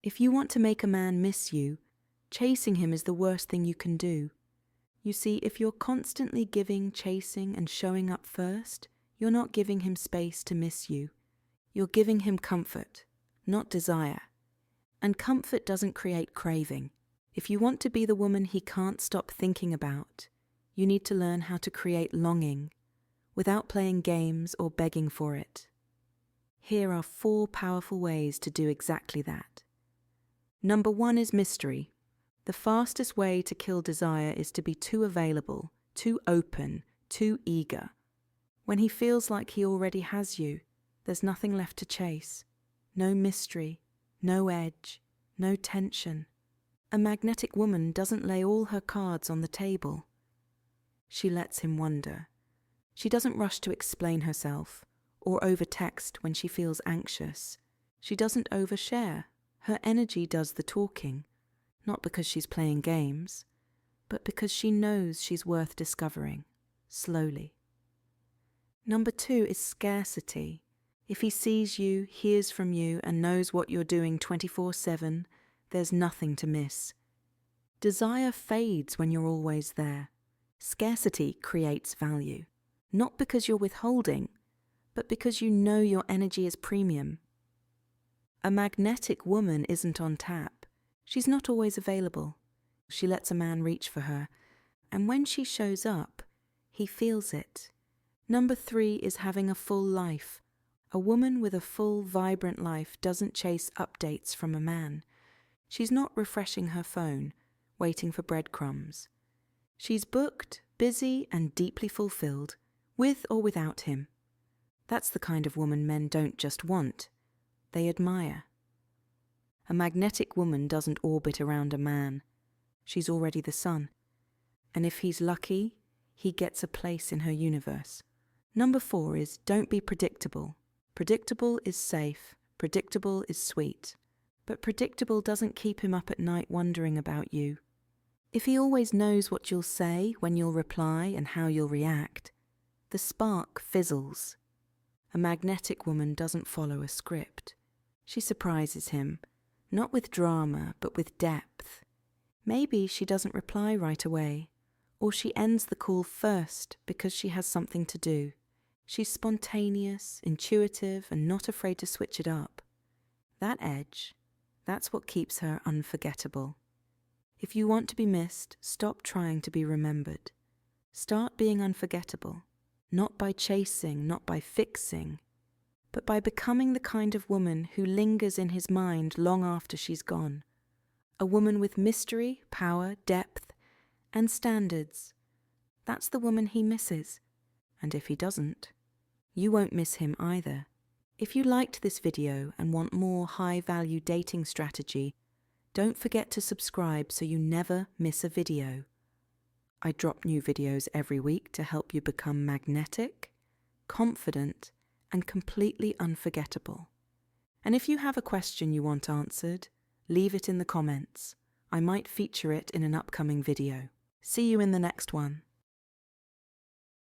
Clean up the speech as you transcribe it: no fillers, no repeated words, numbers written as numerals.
If you want to make a man miss you, chasing him is the worst thing you can do. You see, if you're constantly giving, chasing, and showing up first, you're not giving him space to miss you. You're giving him comfort, not desire. And comfort doesn't create craving. If you want to be the woman he can't stop thinking about, you need to learn how to create longing without playing games or begging for it. Here are 4 powerful ways to do exactly that. Number 1 is mystery. The fastest way to kill desire is to be too available, too open, too eager. When he feels like he already has you, there's nothing left to chase. No mystery, no edge, no tension. A magnetic woman doesn't lay all her cards on the table. She lets him wonder. She doesn't rush to explain herself or over-text when she feels anxious. She doesn't overshare. Her energy does the talking, not because she's playing games, but because she knows she's worth discovering, slowly. Number 2 is scarcity. If he sees you, hears from you, and knows what you're doing 24/7, there's nothing to miss. Desire fades when you're always there. Scarcity creates value, not because you're withholding, but because you know your energy is premium. A magnetic woman isn't on tap. She's not always available. She lets a man reach for her, and when she shows up, he feels it. Number 3 is having a full life. A woman with a full, vibrant life doesn't chase updates from a man. She's not refreshing her phone, waiting for breadcrumbs. She's booked, busy, and deeply fulfilled, with or without him. That's the kind of woman men don't just want, they admire. A magnetic woman doesn't orbit around a man. She's already the sun. And if he's lucky, he gets a place in her universe. Number 4 is don't be predictable. Predictable is safe. Predictable is sweet. But predictable doesn't keep him up at night wondering about you. If he always knows what you'll say, when you'll reply, and how you'll react, the spark fizzles. A magnetic woman doesn't follow a script. She surprises him, not with drama, but with depth. Maybe she doesn't reply right away, or she ends the call first because she has something to do. She's spontaneous, intuitive, and not afraid to switch it up. That edge, that's what keeps her unforgettable. If you want to be missed, stop trying to be remembered. Start being unforgettable, not by chasing, not by fixing, but by becoming the kind of woman who lingers in his mind long after she's gone. A woman with mystery, power, depth, and standards. That's the woman he misses. And if he doesn't, you won't miss him either. If you liked this video and want more high-value dating strategy, don't forget to subscribe so you never miss a video. I drop new videos every week to help you become magnetic, confident, and completely unforgettable. And if you have a question you want answered, leave it in the comments. I might feature it in an upcoming video. See you in the next one.